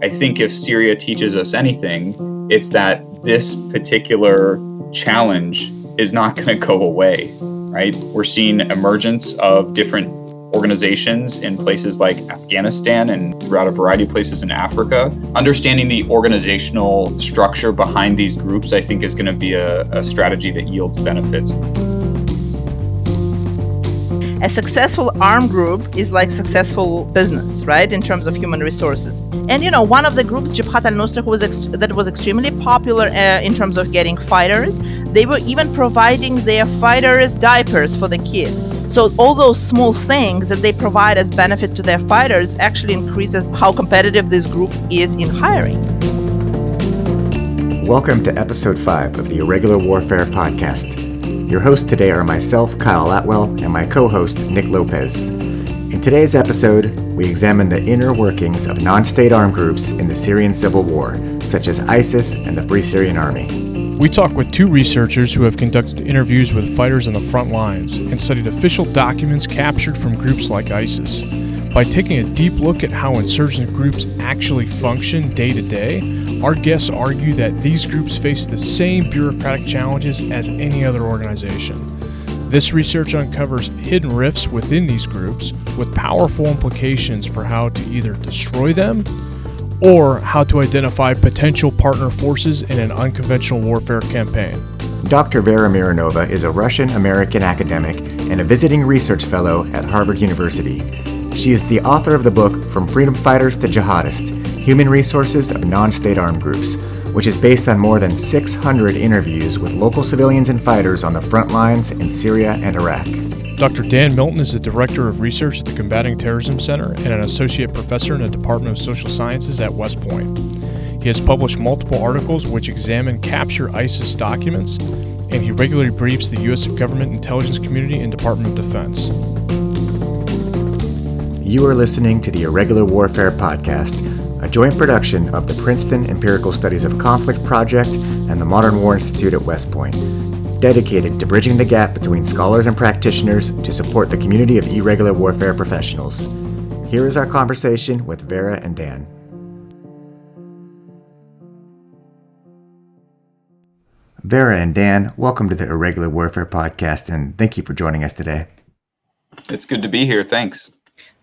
I think if Syria teaches us anything, it's that this particular challenge is not going to go away, right? We're seeing emergence of different organizations in places like Afghanistan and throughout a variety of places in Africa. Understanding the organizational structure behind these groups, I think, is going to be a strategy that yields benefits. A successful armed group is like successful business, right, in terms of human resources. And, one of the groups, Jabhat al-Nusra, that was extremely popular in terms of getting fighters, they were even providing their fighters diapers for the kids. So all those small things that they provide as benefit to their fighters actually increases how competitive this group is in hiring. Welcome to episode 5 of the Irregular Warfare Podcast. Your hosts today are myself, Kyle Atwell, and my co-host, Nick Lopez. In today's episode, we examine the inner workings of non-state armed groups in the Syrian civil war, such as ISIS and the Free Syrian Army. We talk with two researchers who have conducted interviews with fighters on the front lines and studied official documents captured from groups like ISIS. By taking a deep look at how insurgent groups actually function day to day, our guests argue that these groups face the same bureaucratic challenges as any other organization. This research uncovers hidden rifts within these groups with powerful implications for how to either destroy them or how to identify potential partner forces in an unconventional warfare campaign. Dr. Vera Miranova is a Russian-American academic and a visiting research fellow at Harvard University. She is the author of the book From Freedom Fighters to Jihadists: Human Resources of Non-State Armed Groups, which is based on more than 600 interviews with local civilians and fighters on the front lines in Syria and Iraq. Dr. Dan Milton is the Director of Research at the Combating Terrorism Center and an Associate Professor in the Department of Social Sciences at West Point. He has published multiple articles which examine capture ISIS documents, and he regularly briefs the U.S. government intelligence community and Department of Defense. You are listening to the Irregular Warfare Podcast, a joint production of the Princeton Empirical Studies of Conflict Project and the Modern War Institute at West Point, dedicated to bridging the gap between scholars and practitioners to support the community of irregular warfare professionals. Here is our conversation with Vera and Dan. Vera and Dan, welcome to the Irregular Warfare Podcast, and thank you for joining us today. It's good to be here. Thanks.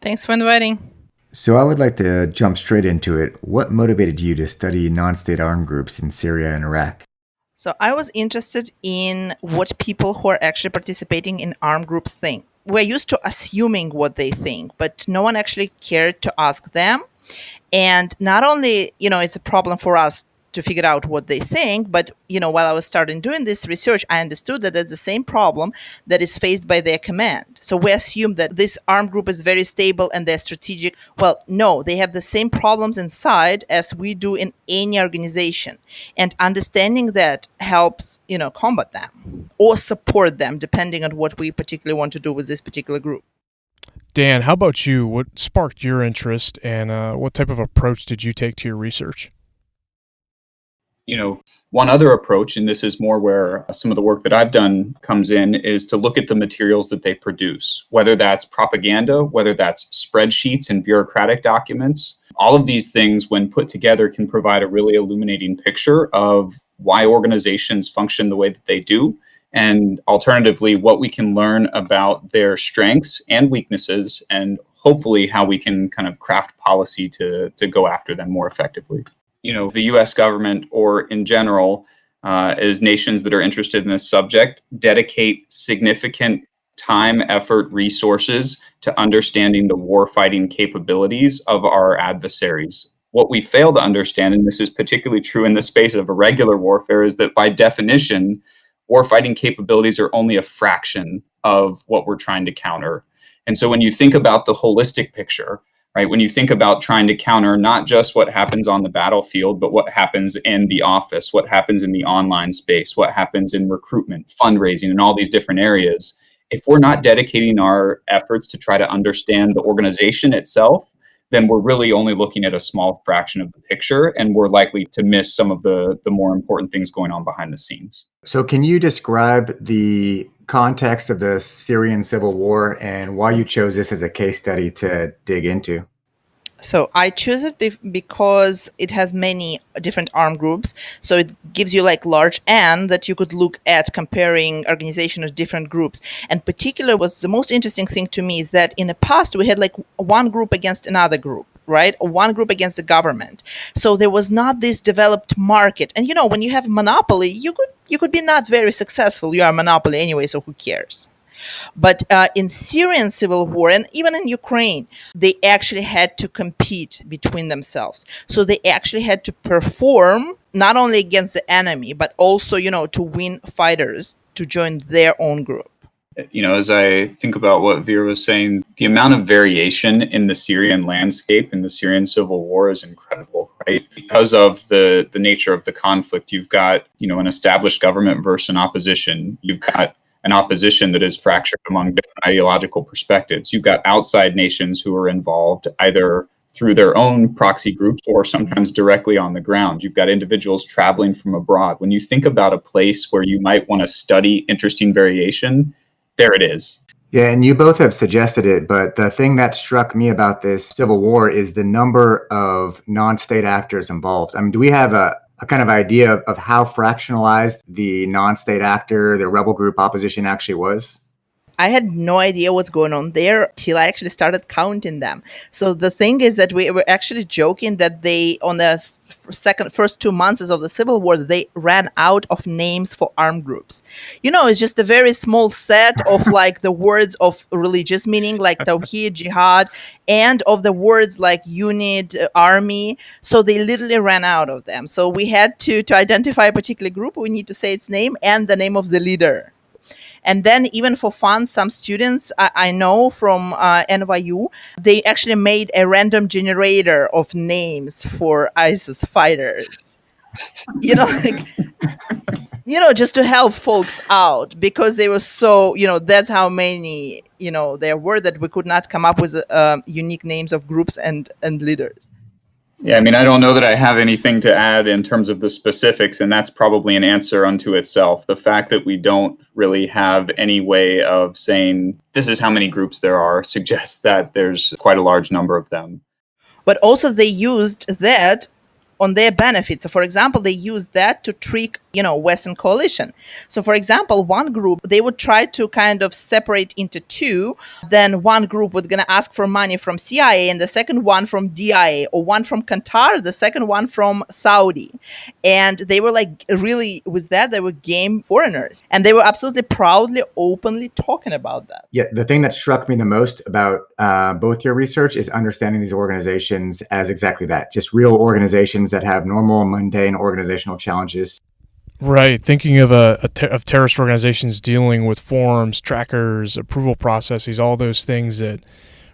Thanks for inviting. So I would like to jump straight into it. What motivated you to study non-state armed groups in Syria and Iraq? So I was interested in what people who are actually participating in armed groups think. We're used to assuming what they think, but no one actually cared to ask them. And not only, it's a problem for us to figure out what they think, but, while I was starting doing this research, I understood that that's the same problem that is faced by their command. So we assume that this armed group is very stable and they're strategic. Well, no, they have the same problems inside as we do in any organization. And understanding that helps, combat them or support them, depending on what we particularly want to do with this particular group. Dan, how about you? What sparked your interest and what type of approach did you take to your research? One other approach, and this is more where some of the work that I've done comes in, is to look at the materials that they produce, whether that's propaganda, whether that's spreadsheets and bureaucratic documents. All of these things, when put together, can provide a really illuminating picture of why organizations function the way that they do, and alternatively, what we can learn about their strengths and weaknesses, and hopefully how we can kind of craft policy to go after them more effectively. The U.S. government, or in general, as nations that are interested in this subject, dedicate significant time, effort, resources to understanding the warfighting capabilities of our adversaries. What we fail to understand, and this is particularly true in the space of irregular warfare, is that by definition, warfighting capabilities are only a fraction of what we're trying to counter. And so when you think about the holistic picture, right, when you think about trying to counter not just what happens on the battlefield, but what happens in the office, what happens in the online space, what happens in recruitment, fundraising, and all these different areas, if we're not dedicating our efforts to try to understand the organization itself, then we're really only looking at a small fraction of the picture, and we're likely to miss some of the more important things going on behind the scenes. So can you describe the context of the Syrian civil war and why you chose this as a case study to dig into? So I choose it because it has many different armed groups. So it gives you like large N that you could look at comparing organization of different groups. And particular was the most interesting thing to me is that in the past we had like one group against another group, right? Or one group against the government. So there was not this developed market. And when you have monopoly, you could be not very successful. You are a monopoly anyway, so who cares? But in Syrian civil war and even in Ukraine, they actually had to compete between themselves. So they actually had to perform not only against the enemy, but also, to win fighters to join their own group. As I think about what Vera was saying, the amount of variation in the Syrian landscape in the Syrian civil war is incredible, right? Because of the nature of the conflict, you've got, an established government versus an opposition. You've got an opposition that is fractured among different ideological perspectives. You've got outside nations who are involved either through their own proxy groups or sometimes directly on the ground. You've got individuals traveling from abroad. When you think about a place where you might want to study interesting variation, there it is. Yeah, and you both have suggested it, but the thing that struck me about this civil war is the number of non-state actors involved. I mean, do we have a kind of idea of how fractionalized the non-state actor, the rebel group opposition actually was? I had no idea what's going on there till I actually started counting them. So the thing is that we were actually joking that they, on the first 2 months of the Civil War, they ran out of names for armed groups. It's just a very small set of like the words of religious meaning, like Tawhid, Jihad, and of the words like unit, army. So they literally ran out of them. So we had to identify a particular group. We need to say its name and the name of the leader. And then even for fun, some students I know from NYU, they actually made a random generator of names for ISIS fighters. Just to help folks out because they were so, that's how many, there were that we could not come up with unique names of groups and leaders. Yeah, I don't know that I have anything to add in terms of the specifics, and that's probably an answer unto itself. The fact that we don't really have any way of saying this is how many groups there are suggests that there's quite a large number of them. But also they used that on their benefit. So, for example, they used that to trick, Western coalition. So, for example, one group, they would try to kind of separate into two. Then one group was going to ask for money from CIA and the second one from DIA, or one from Qatar, the second one from Saudi. And they were like really, with that, they were game foreigners. And they were absolutely proudly, openly talking about that. Yeah, the thing that struck me the most about both your research is understanding these organizations as exactly that, just real organizations that have normal, mundane organizational challenges. Right. Thinking of of terrorist organizations dealing with forms, trackers, approval processes, all those things that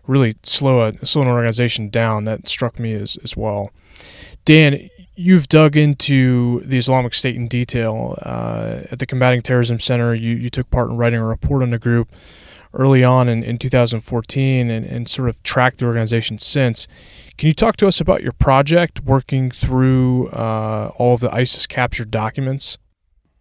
really slow an organization down. That struck me as well. Dan, you've dug into the Islamic State in detail. At the Combating Terrorism Center, you took part in writing a report on the group early on in 2014 and sort of tracked the organization since. Can you talk to us about your project working through all of the ISIS captured documents?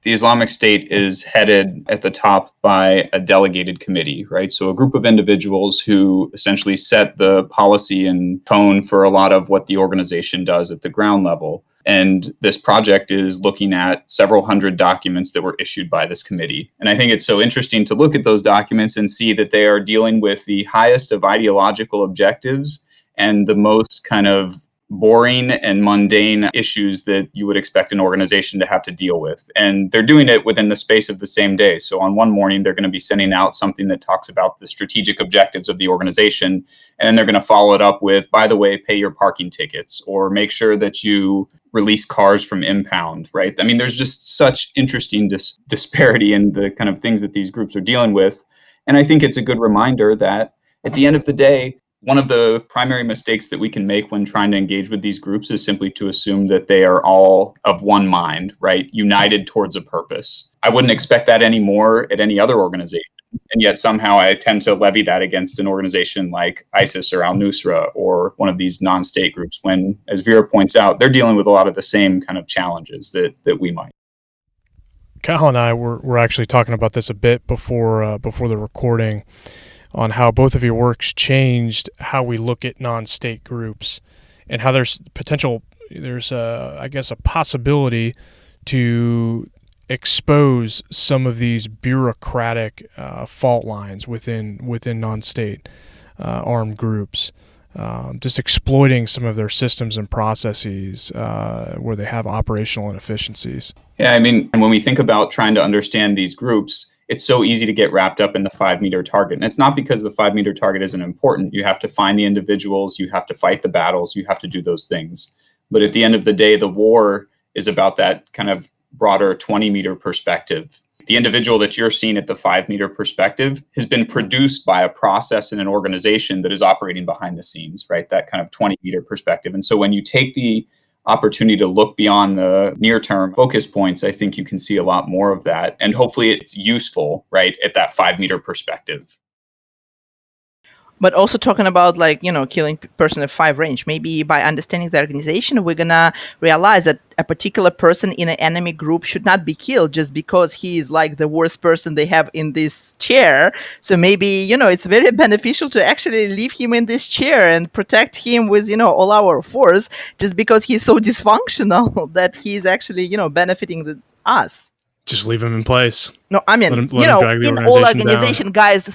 The Islamic State is headed at the top by a delegated committee, right? So a group of individuals who essentially set the policy and tone for a lot of what the organization does at the ground level. And this project is looking at several hundred documents that were issued by this committee. And I think it's so interesting to look at those documents and see that they are dealing with the highest of ideological objectives and the most kind of boring and mundane issues that you would expect an organization to have to deal with. And they're doing it within the space of the same day. So on one morning, they're going to be sending out something that talks about the strategic objectives of the organization. And then they're going to follow it up with, by the way, pay your parking tickets or make sure that you release cars from impound, right? There's just such interesting disparity in the kind of things that these groups are dealing with. And I think it's a good reminder that at the end of the day, one of the primary mistakes that we can make when trying to engage with these groups is simply to assume that they are all of one mind, right? United towards a purpose. I wouldn't expect that anymore at any other organization. And yet somehow I tend to levy that against an organization like ISIS or al-Nusra or one of these non-state groups when, as Vera points out, they're dealing with a lot of the same kind of challenges that we might. Kyle and I were actually talking about this a bit before the recording. on how both of your works changed how we look at non-state groups, and how there's I guess a possibility to expose some of these bureaucratic fault lines within non-state armed groups, just exploiting some of their systems and processes where they have operational inefficiencies. Yeah, I mean, and when we think about trying to understand these groups, it's so easy to get wrapped up in the 5-meter target. And it's not because the 5-meter target isn't important. You have to find the individuals, you have to fight the battles, you have to do those things. But at the end of the day, the war is about that kind of broader 20-meter perspective. The individual that you're seeing at the 5-meter perspective has been produced by a process and an organization that is operating behind the scenes, right? That kind of 20-meter perspective. And so when you take the opportunity to look beyond the near-term focus points, I think you can see a lot more of that. And hopefully it's useful, right, at that 5-meter perspective. But also talking about killing person at 5 range. Maybe by understanding the organization, we're gonna realize that a particular person in an enemy group should not be killed just because he is like the worst person they have in this chair. So maybe, it's very beneficial to actually leave him in this chair and protect him with, all our force, just because he's so dysfunctional that he's actually, benefiting us. Just leave him in place. No, I mean, let him drag the in all organization, down. guys,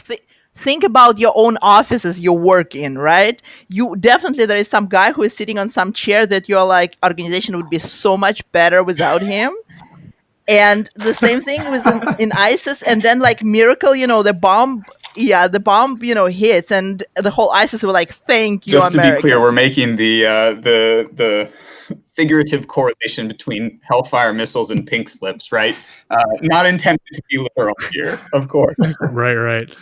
think about your own offices you work in, right? There is some guy who is sitting on some chair that you're like, organization would be so much better without him. And the same thing was in ISIS, and then miracle, the bomb hits, and the whole ISIS were like, thank you, Just America. To be clear, we're making the figurative correlation between Hellfire missiles and pink slips, right? Not intended to be literal here, of course. Right.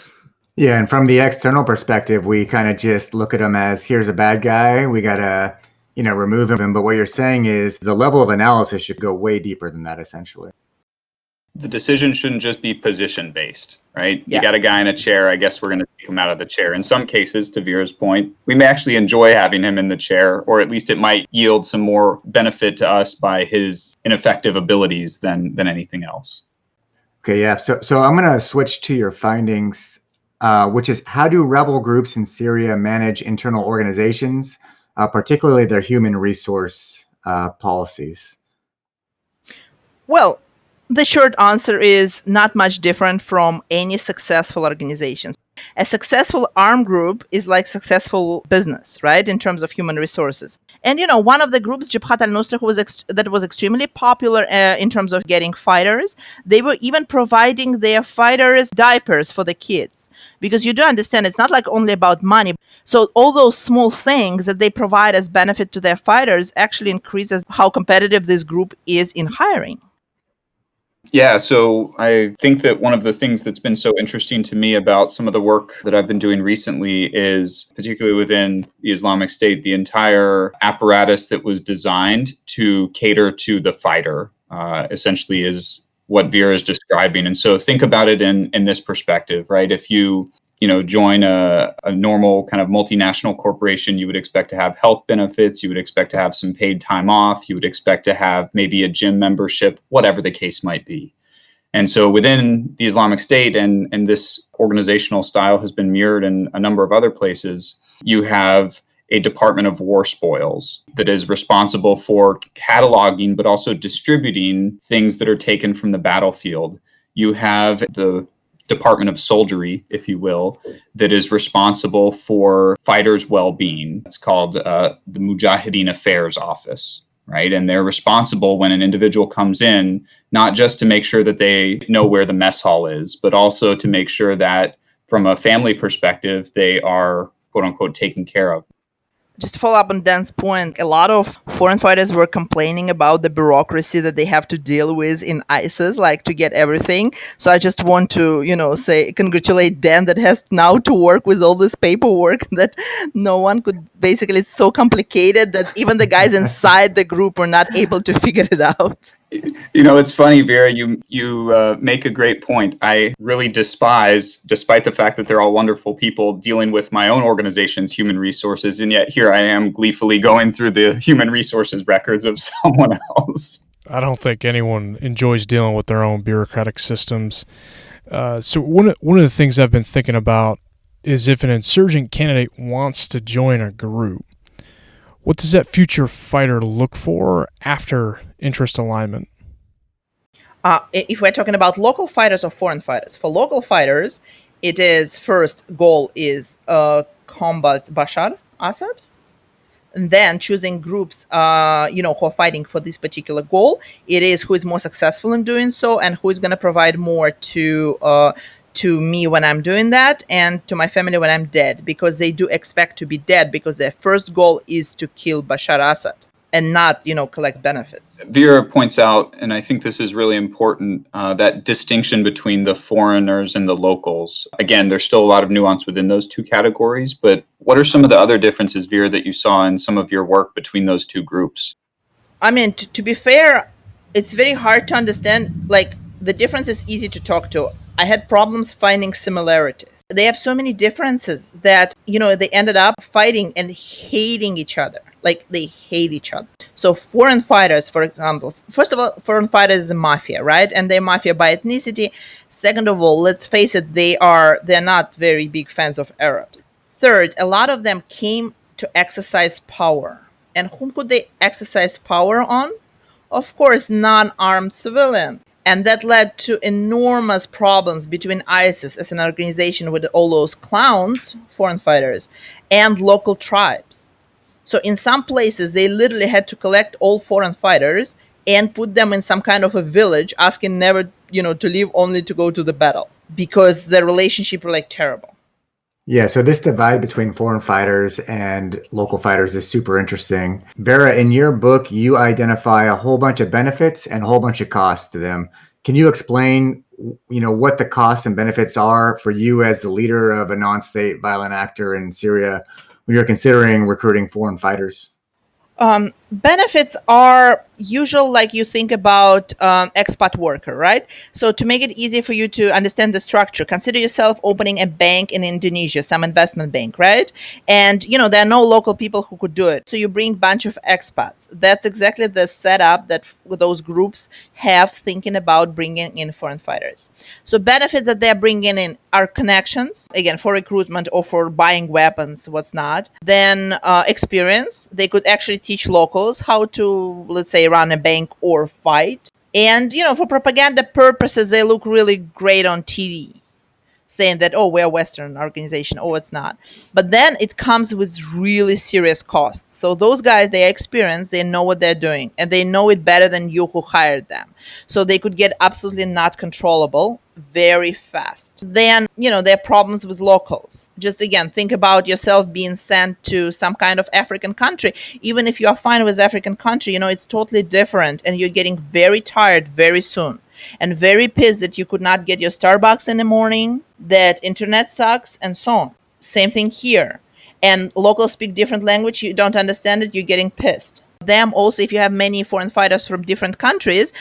Yeah, and from the external perspective, we kind of just look at him as, here's a bad guy, we got to, remove him. But what you're saying is the level of analysis should go way deeper than that, essentially. The decision shouldn't just be position-based, right? Yeah. You got a guy in a chair, I guess we're going to take him out of the chair. In some cases, to Vera's point, we may actually enjoy having him in the chair, or at least it might yield some more benefit to us by his ineffective abilities than anything else. Okay, yeah. So I'm going to switch to your findings, which is, how do rebel groups in Syria manage internal organizations, particularly their human resource policies? Well, the short answer is not much different from any successful organization. A successful armed group is like successful business, right, in terms of human resources. And, one of the groups, Jabhat al-Nusra, that was extremely popular in terms of getting fighters, they were even providing their fighters diapers for the kids. Because you do understand, it's not like only about money. So all those small things that they provide as benefit to their fighters actually increases how competitive this group is in hiring. Yeah, so I think that one of the things that's been so interesting to me about some of the work that I've been doing recently is, particularly within the Islamic State, the entire apparatus that was designed to cater to the fighter, essentially is what Vera is describing. And so think about it in this perspective, right? If you join a normal kind of multinational corporation, you would expect to have health benefits, you would expect to have some paid time off, you would expect to have maybe a gym membership, whatever the case might be. And so within the Islamic State, and this organizational style has been mirrored in a number of other places, you have a Department of War Spoils that is responsible for cataloging, but also distributing things that are taken from the battlefield. You have the Department of Soldiery, if you will, that is responsible for fighters' well-being. It's called the Mujahideen Affairs Office, right? And they're responsible when an individual comes in, not just to make sure that they know where the mess hall is, but also to make sure that from a family perspective, they are, quote unquote, taken care of. Just to follow up on Dan's point, a lot of foreign fighters were complaining about the bureaucracy that they have to deal with in ISIS, to get everything. So I just want to, congratulate Dan that has now to work with all this paperwork that no one could, basically, it's so complicated that even the guys inside the group are not able to figure it out. It's funny, Vera, you make a great point. I really despise, despite the fact that they're all wonderful people, dealing with my own organization's human resources. And yet here I am gleefully going through the human resources records of someone else. I don't think anyone enjoys dealing with their own bureaucratic systems. So one of the things I've been thinking about is if an insurgent candidate wants to join a group, what does that future fighter look for after interest alignment? If we're talking about local fighters or foreign fighters, for local fighters, it is first goal is combat Bashar Assad, and then choosing groups, who are fighting for this particular goal. It is who is more successful in doing so, and who is going to provide more to me when I'm doing that, and to my family when I'm dead, because they do expect to be dead, because their first goal is to kill Bashar Assad and not, collect benefits. Vera points out, and I think this is really important, that distinction between the foreigners and the locals. Again, there's still a lot of nuance within those two categories, but what are some of the other differences, Vera, that you saw in some of your work between those two groups? I mean, to be fair, it's very hard to understand. Like, the difference is easy to talk to. I had problems finding similarities. They have so many differences that, they ended up fighting and hating each other. Like, they hate each other. So foreign fighters, for example, first of all, foreign fighters is a mafia, right? And they're mafia by ethnicity. Second of all, let's face it, they're not very big fans of Arabs. Third, a lot of them came to exercise power. And whom could they exercise power on? Of course, non-armed civilian. And that led to enormous problems between ISIS as an organization with all those clowns, foreign fighters, and local tribes. So in some places, they literally had to collect all foreign fighters and put them in some kind of a village, asking never, to leave, only to go to the battle, because the relationship were terrible. Yeah, so this divide between foreign fighters and local fighters is super interesting. Vera, in your book, you identify a whole bunch of benefits and a whole bunch of costs to them. Can you explain, what the costs and benefits are for you as the leader of a non-state violent actor in Syria when you're considering recruiting foreign fighters? Benefits are usual, like you think about expat worker, right? So to make it easy for you to understand the structure, consider yourself opening a bank in Indonesia, some investment bank, right? And, there are no local people who could do it. So you bring a bunch of expats. That's exactly the setup that those groups have thinking about bringing in foreign fighters. So benefits that they're bringing in are connections, again, for recruitment or for buying weapons, what's not. Then experience. They could actually teach locals how to, let's say, run a bank or fight. And, for propaganda purposes, they look really great on TV, saying that, oh, we're a Western organization. Oh, it's not. But then it comes with really serious costs. So those guys, they are experienced, they know what they're doing, and they know it better than you who hired them. So they could get absolutely not controllable very fast. Then, there are problems with locals. Just again, think about yourself being sent to some kind of African country. Even if you are fine with African country, it's totally different, and you're getting very tired very soon. And very pissed that you could not get your Starbucks in the morning, that internet sucks, and so on. Same thing here. And locals speak different language, you don't understand it, you're getting pissed. Them also, if you have many foreign fighters from different countries,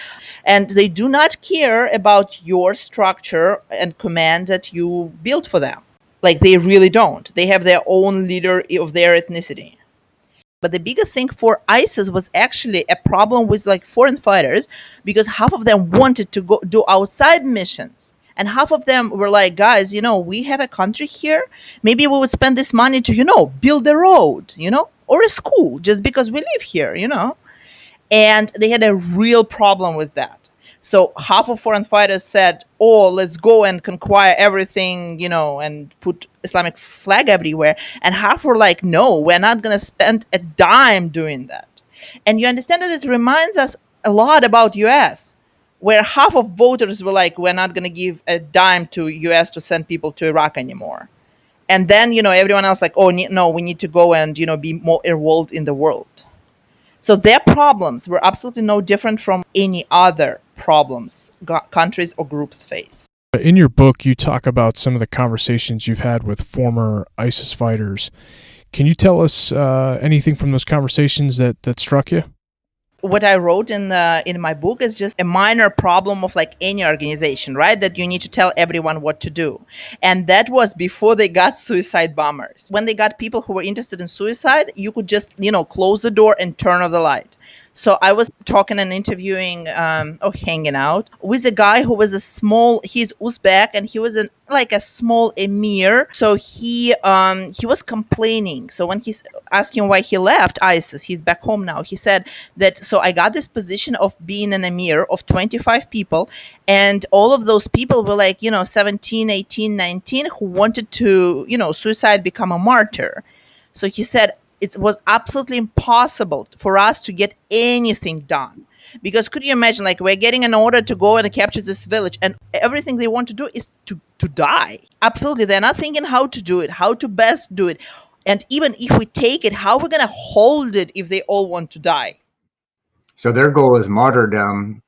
and they do not care about your structure and command that you built for them. Like, they really don't. They have their own leader of their ethnicity. But the biggest thing for ISIS was actually a problem with foreign fighters, because half of them wanted to go do outside missions. And half of them were like, guys, we have a country here. Maybe we would spend this money to, build a road, or a school, just because we live here, And they had a real problem with that. So half of foreign fighters said, oh, let's go and conquer everything, and put Islamic flag everywhere. And half were like, no, we're not going to spend a dime doing that. And you understand that it reminds us a lot about US, where half of voters were like, we're not going to give a dime to US to send people to Iraq anymore. And then, everyone else like, oh, no, we need to go and, be more involved in the world. So their problems were absolutely no different from any other problems countries or groups face. In your book, you talk about some of the conversations you've had with former ISIS fighters. Can you tell us anything from those conversations that struck you? What I wrote in my book is just a minor problem of any organization, right? That you need to tell everyone what to do. And that was before they got suicide bombers. When they got people who were interested in suicide, you could just, close the door and turn off the light. So I was talking and interviewing, hanging out with a guy who was he's Uzbek, and he was like a small emir. So he was complaining. So when he's asking why he left ISIS, he's back home now. He said that, so I got this position of being an emir of 25 people, and all of those people were like, 17, 18, 19, who wanted to, suicide, become a martyr. So he said, it was absolutely impossible for us to get anything done. Because could you imagine, like, we're getting an order to go and capture this village, and everything they want to do is to die. Absolutely. They're not thinking how to do it, how to best do it. And even if we take it, how we're going to hold it if they all want to die? So their goal is martyrdom.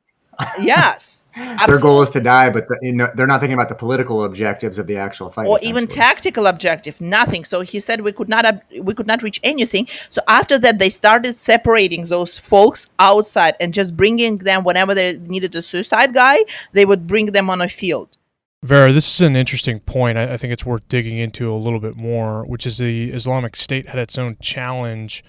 Yes. Their goal is to die, but they're not thinking about the political objectives of the actual fight, or even tactical objective. Nothing. So he said we could not reach anything. So after that, they started separating those folks outside and just bringing them whenever they needed a suicide guy. They would bring them on a field. Vera, this is an interesting point. I think it's worth digging into a little bit more, which is the Islamic State had its own challenges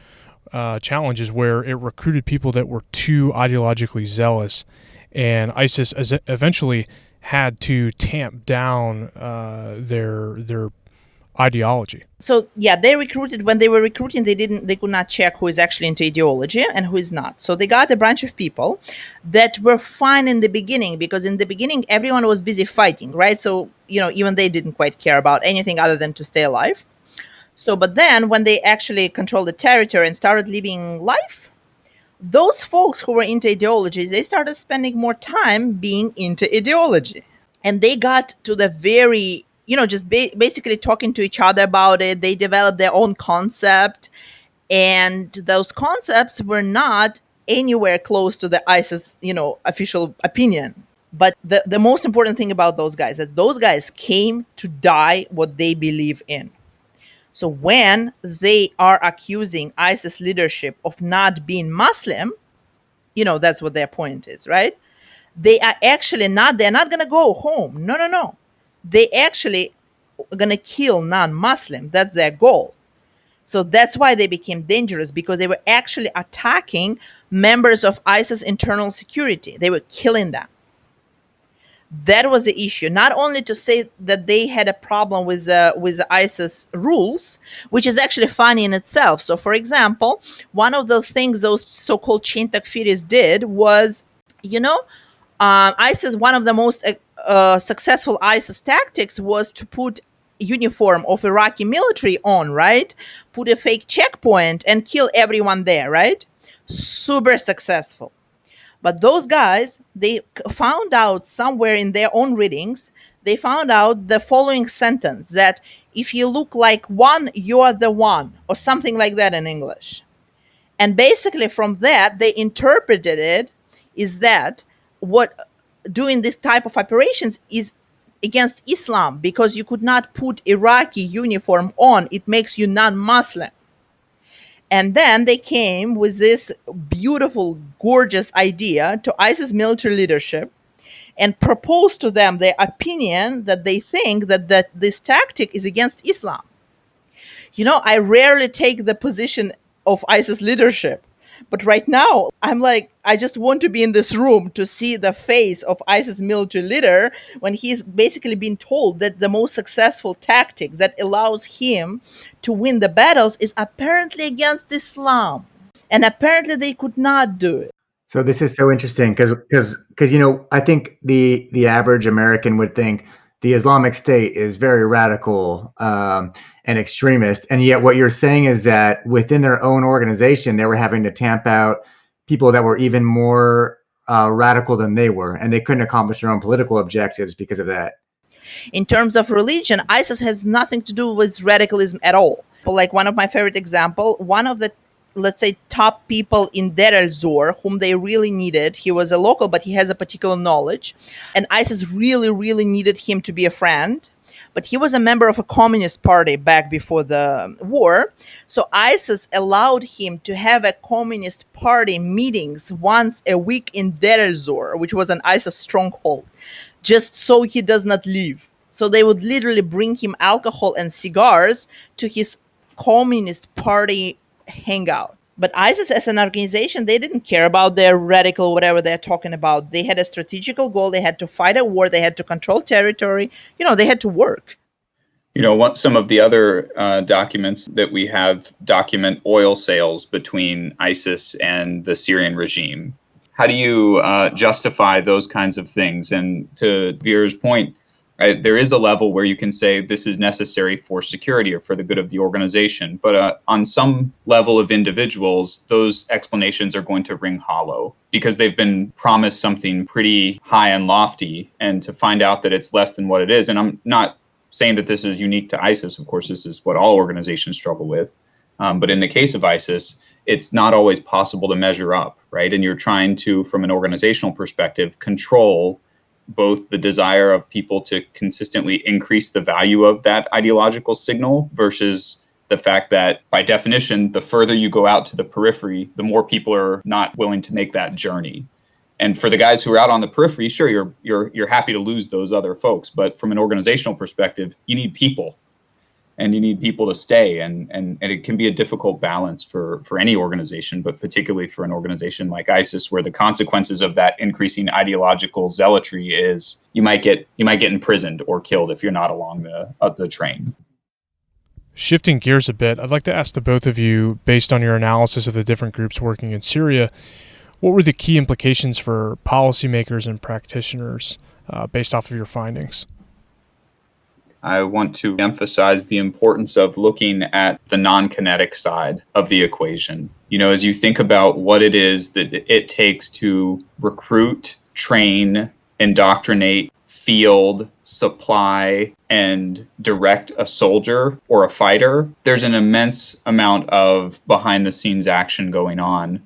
where it recruited people that were too ideologically zealous. And ISIS eventually had to tamp down their ideology. So yeah, when they were recruiting, they could not check who is actually into ideology and who is not. So they got a bunch of people that were fine in the beginning, because in the beginning everyone was busy fighting, right? So even they didn't quite care about anything other than to stay alive. So, but then when they actually controlled the territory and started living life, those folks who were into ideologies, they started spending more time being into ideology. And they got to the very, just basically talking to each other about it. They developed their own concept. And those concepts were not anywhere close to the ISIS, official opinion. But the most important thing about those guys, that those guys came to die what they believe in. So when they are accusing ISIS leadership of not being Muslim, that's what their point is, right? They are actually they're not going to go home. No. They actually are going to kill non-Muslim. That's their goal. So that's why they became dangerous, because they were actually attacking members of ISIS internal security. They were killing them. That was the issue. Not only to say that they had a problem with the ISIS rules, which is actually funny in itself. So, for example, one of the things those so-called chain takfiris did was, ISIS, one of the most successful ISIS tactics was to put uniform of Iraqi military on, right? Put a fake checkpoint and kill everyone there, right? Super successful. But those guys, they found out somewhere in their own readings, they found out the following sentence, that if you look like one, you're the one, or something like that in English. And basically from that, they interpreted it is that what doing this type of operations is against Islam, because you could not put Iraqi uniform on. It makes you non-Muslim. And then they came with this beautiful, gorgeous idea to ISIS military leadership and proposed to them their opinion that they think that this tactic is against Islam. I rarely take the position of ISIS leadership. But right now, I'm like, I just want to be in this room to see the face of ISIS military leader when he's basically been told that the most successful tactic that allows him to win the battles is apparently against Islam. And apparently they could not do it. So this is so interesting because I think the average American would think the Islamic State is very radical and extremist. And yet what you're saying is that within their own organization, they were having to tamp out people that were even more radical than they were. And they couldn't accomplish their own political objectives because of that. In terms of religion, ISIS has nothing to do with radicalism at all. But like one of my favorite example, one of the, let's say, top people in Deir el-Zor, whom they really needed. He was a local, but he has a particular knowledge. And ISIS really, really needed him to be a friend. But he was a member of a communist party back before the war. So ISIS allowed him to have a communist party meetings once a week in Deir el-Zor, which was an ISIS stronghold, just so he does not leave. So they would literally bring him alcohol and cigars to his communist party hangout. But ISIS as an organization, they didn't care about their radical, whatever they're talking about. They had a strategical goal. They had to fight a war. They had to control territory. They had to work. Some of the other documents that we have document oil sales between ISIS and the Syrian regime. How do you justify those kinds of things? And to Vera's point, right, there is a level where you can say this is necessary for security or for the good of the organization. But on some level of individuals, those explanations are going to ring hollow because they've been promised something pretty high and lofty, and to find out that it's less than what it is. And I'm not saying that this is unique to ISIS. Of course, this is what all organizations struggle with. But in the case of ISIS, it's not always possible to measure up, right? And you're trying to, from an organizational perspective, control both the desire of people to consistently increase the value of that ideological signal versus the fact that, by definition, the further you go out to the periphery, the more people are not willing to make that journey. And for the guys who are out on the periphery, sure, you're happy to lose those other folks. But from an organizational perspective, you need people. And you need people to stay. And it can be a difficult balance for any organization, but particularly for an organization like ISIS, where the consequences of that increasing ideological zealotry is you might get imprisoned or killed if you're not along the train. Shifting gears a bit, I'd like to ask the both of you, based on your analysis of the different groups working in Syria, what were the key implications for policymakers and practitioners based off of your findings? I want to emphasize the importance of looking at the non-kinetic side of the equation. As you think about what it is that it takes to recruit, train, indoctrinate, field, supply, and direct a soldier or a fighter, there's an immense amount of behind-the-scenes action going on.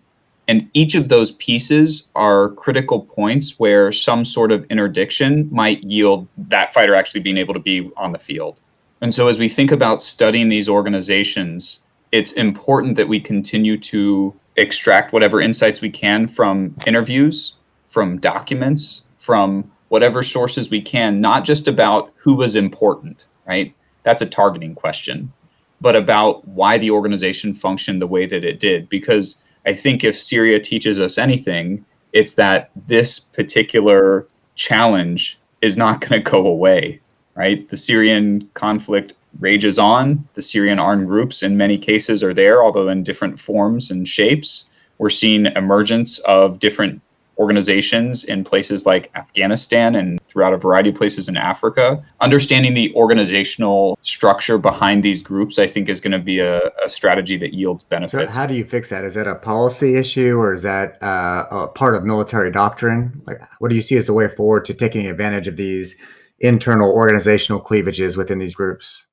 And each of those pieces are critical points where some sort of interdiction might yield that fighter actually being able to be on the field. And so as we think about studying these organizations, it's important that we continue to extract whatever insights we can from interviews, from documents, from whatever sources we can, not just about who was important, right? That's a targeting question, but about why the organization functioned the way that it did. Because I think if Syria teaches us anything, it's that this particular challenge is not going to go away, right? The Syrian conflict rages on. The Syrian armed groups in many cases are there, although in different forms and shapes. We're seeing emergence of different organizations in places like Afghanistan and throughout a variety of places in Africa. Understanding the organizational structure behind these groups, I think, is going to be a strategy that yields benefits. So how do you fix that? Is that a policy issue, or is that a part of military doctrine? Like, what do you see as the way forward to taking advantage of these internal organizational cleavages within these groups?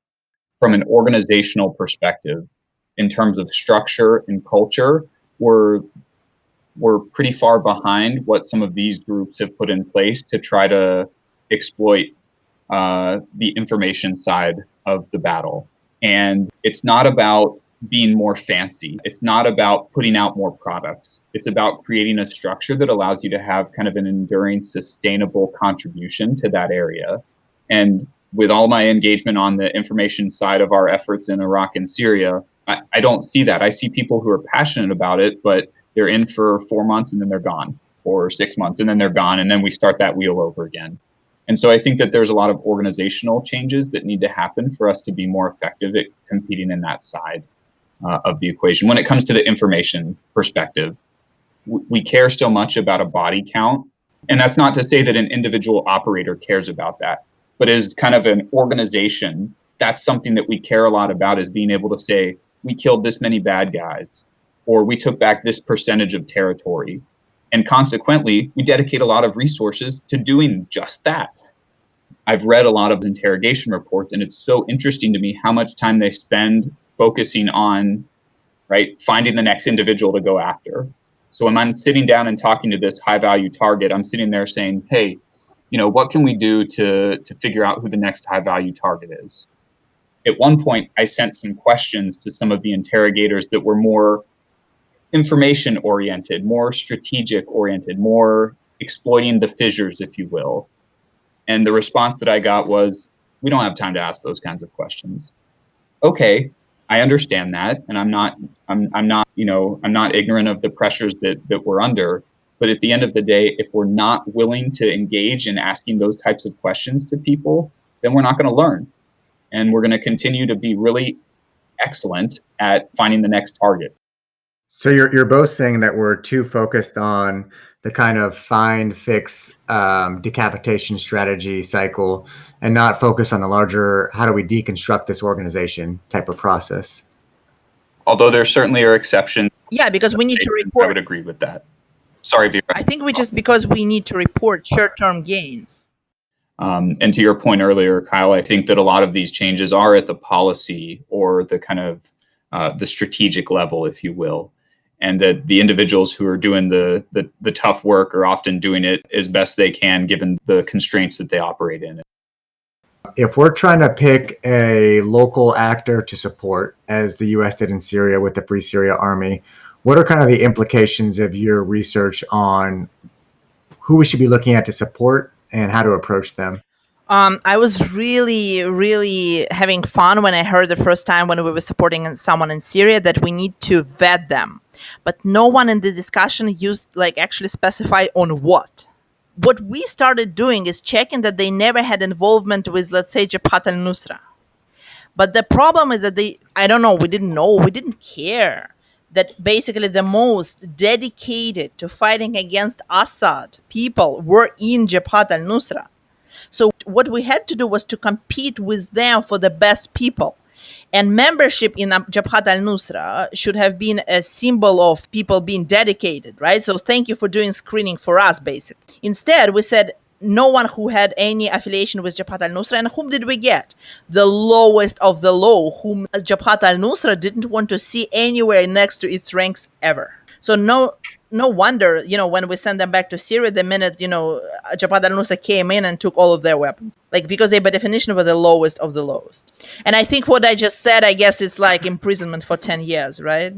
From an organizational perspective, in terms of structure and culture, we're pretty far behind what some of these groups have put in place to try to exploit the information side of the battle. And it's not about being more fancy. It's not about putting out more products. It's about creating a structure that allows you to have kind of an enduring, sustainable contribution to that area. And with all my engagement on the information side of our efforts in Iraq and Syria, I don't see that. I see people who are passionate about it, but they're in for 4 months and then they're gone, or 6 months and then they're gone, and then we start that wheel over again. And so I think that there's a lot of organizational changes that need to happen for us to be more effective at competing in that side of the equation. When it comes to the information perspective, we care so much about a body count. And that's not to say that an individual operator cares about that, but as kind of an organization, that's something that we care a lot about, is being able to say, we killed this many bad guys, or we took back this percentage of territory. And consequently, we dedicate a lot of resources to doing just that. I've read a lot of interrogation reports, and it's so interesting to me how much time they spend focusing on, right, finding the next individual to go after. So when I'm sitting down and talking to this high value target, I'm sitting there saying, hey, what can we do to figure out who the next high value target is? At one point, I sent some questions to some of the interrogators that were more information oriented, more strategic oriented, more exploiting the fissures, if you will. And the response that I got was, we don't have time to ask those kinds of questions. Okay, I understand that, and I'm not ignorant of the pressures that we're under. But at the end of the day, if we're not willing to engage in asking those types of questions to people, then we're not going to learn. And we're going to continue to be really excellent at finding the next target. So you're both saying that we're too focused on the kind of find, fix, decapitation strategy cycle, and not focus on the larger, how do we deconstruct this organization type of process? Although there certainly are exceptions. Yeah, because we need to I report. would agree with that. Sorry, Vera. I think because we need to report short-term gains. And to your point earlier, Kyle, I think that a lot of these changes are at the policy or the kind of the strategic level, if you will, and that the individuals who are doing the tough work are often doing it as best they can given the constraints that they operate in. If we're trying to pick a local actor to support, as the U.S. did in Syria with the Free Syria Army, what are kind of the implications of your research on who we should be looking at to support and how to approach them? I was really, really having fun when I heard the first time when we were supporting someone in Syria that we need to vet them. But no one in the discussion actually specify on what. What we started doing is checking that they never had involvement with, let's say, Jabhat al-Nusra. But the problem is that we didn't care that basically the most dedicated to fighting against Assad people were in Jabhat al-Nusra. So what we had to do was to compete with them for the best people. And membership in Jabhat al-Nusra should have been a symbol of people being dedicated, right? So thank you for doing screening for us, basically. Instead, we said no one who had any affiliation with Jabhat al-Nusra. And whom did we get? The lowest of the low, whom Jabhat al-Nusra didn't want to see anywhere next to its ranks ever. So no wonder, when we send them back to Syria, the minute, Jabhat al-Nusra came in and took all of their weapons. Because they, by definition, were the lowest of the lowest. And I think what I just said, I guess, is like imprisonment for 10 years, right?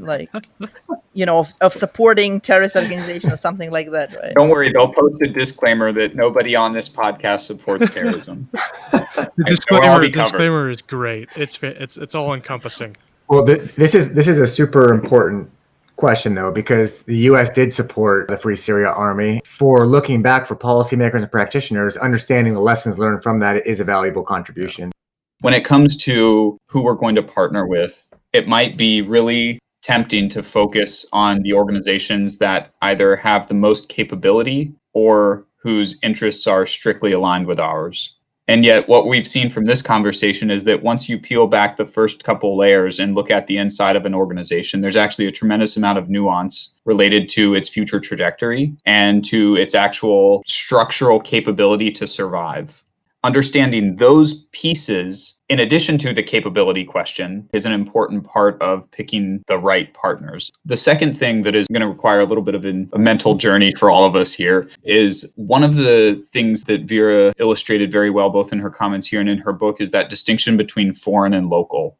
Of supporting terrorist organizations or something like that, right? Don't worry, they'll post a disclaimer that nobody on this podcast supports terrorism. The disclaimer is great. It's all encompassing. Well, this is a super important question, though, because the U.S. did support the Free Syria Army. For looking back for policymakers and practitioners, understanding the lessons learned from that is a valuable contribution. When it comes to who we're going to partner with, it might be really tempting to focus on the organizations that either have the most capability or whose interests are strictly aligned with ours. And yet what we've seen from this conversation is that once you peel back the first couple layers and look at the inside of an organization, there's actually a tremendous amount of nuance related to its future trajectory and to its actual structural capability to survive. Understanding those pieces, in addition to the capability question, is an important part of picking the right partners. The second thing that is going to require a little bit of a mental journey for all of us here is one of the things that Vera illustrated very well, both in her comments here and in her book, is that distinction between foreign and local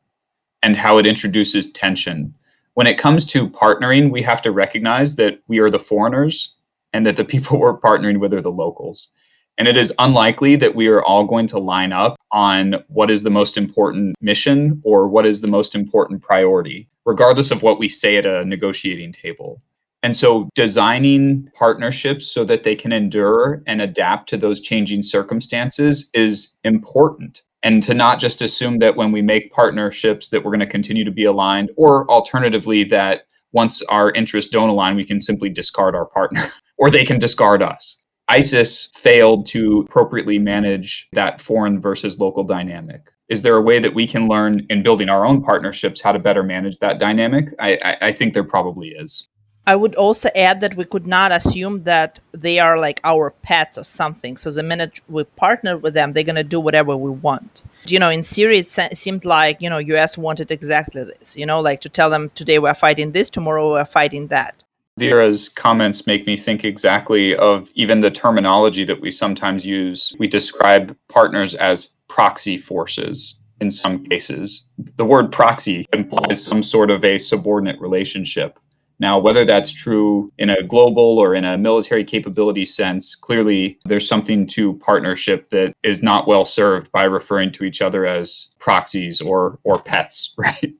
and how it introduces tension. When it comes to partnering, we have to recognize that we are the foreigners and that the people we're partnering with are the locals. And it is unlikely that we are all going to line up on what is the most important mission or what is the most important priority, regardless of what we say at a negotiating table. And so designing partnerships so that they can endure and adapt to those changing circumstances is important. And to not just assume that when we make partnerships that we're going to continue to be aligned, or alternatively that once our interests don't align, we can simply discard our partner or they can discard us. ISIS failed to appropriately manage that foreign versus local dynamic. Is there a way that we can learn in building our own partnerships how to better manage that dynamic? I think there probably is. I would also add that we could not assume that they are like our pets or something. So the minute we partner with them, they're going to do whatever we want. In Syria, it seemed like, US wanted exactly this, to tell them today we're fighting this, tomorrow we're fighting that. Vera's comments make me think exactly of even the terminology that we sometimes use. We describe partners as proxy forces in some cases. The word proxy implies some sort of a subordinate relationship. Now, whether that's true in a global or in a military capability sense, clearly there's something to partnership that is not well served by referring to each other as proxies or pets, right?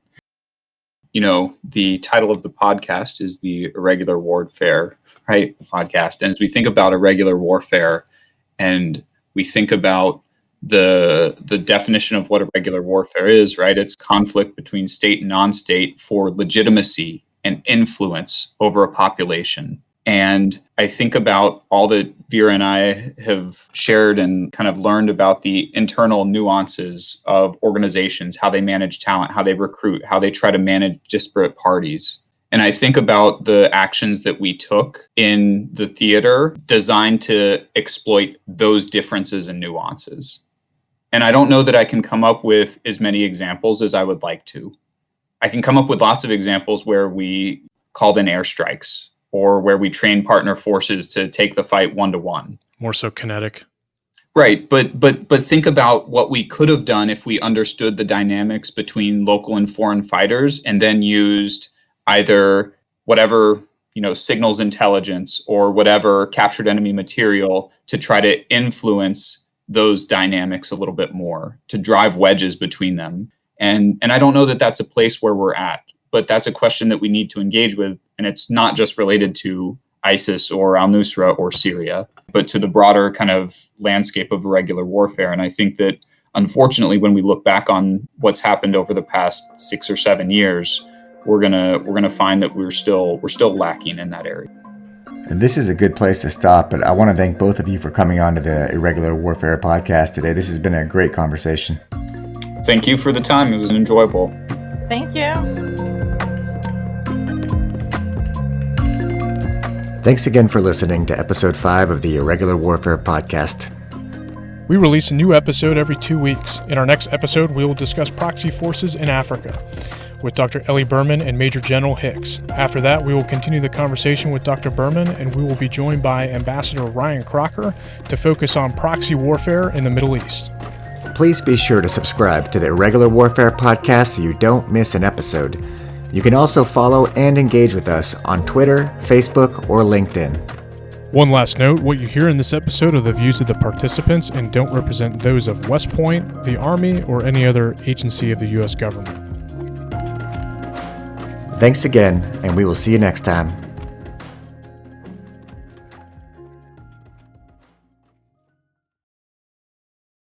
the title of the podcast is the Irregular Warfare, right? Podcast. And as we think about irregular warfare and we think about the definition of what irregular warfare is, right? It's conflict between state and non-state for legitimacy and influence over a population. And I think about all that Vera and I have shared and kind of learned about the internal nuances of organizations, how they manage talent, how they recruit, how they try to manage disparate parties. And I think about the actions that we took in the theater designed to exploit those differences and nuances. And I don't know that I can come up with as many examples as I would like to. I can come up with lots of examples where we called in airstrikes, or where we train partner forces to take the fight 1-to-1. More so kinetic. Right, but think about what we could have done if we understood the dynamics between local and foreign fighters and then used either whatever, signals intelligence or whatever captured enemy material to try to influence those dynamics a little bit more, to drive wedges between them. And I don't know that that's a place where we're at, but that's a question that we need to engage with. And it's not just related to ISIS or al-Nusra or Syria, but to the broader kind of landscape of irregular warfare. And I think that, unfortunately, when we look back on what's happened over the past 6 or 7 years, we're gonna find that we're still lacking in that area. And this is a good place to stop, but I want to thank both of you for coming on to the Irregular Warfare Podcast today. This has been a great conversation. Thank you for the time. It was enjoyable. Thank you. Thanks again for listening to episode 5 of the Irregular Warfare Podcast. We release a new episode every 2 weeks. In our next episode, we will discuss proxy forces in Africa with Dr. Ellie Berman and Major General Hicks. After that, we will continue the conversation with Dr. Berman, and we will be joined by Ambassador Ryan Crocker to focus on proxy warfare in the Middle East. Please be sure to subscribe to the Irregular Warfare Podcast so you don't miss an episode. You can also follow and engage with us on Twitter, Facebook, or LinkedIn. One last note, what you hear in this episode are the views of the participants and don't represent those of West Point, the Army, or any other agency of the U.S. government. Thanks again, and we will see you next time.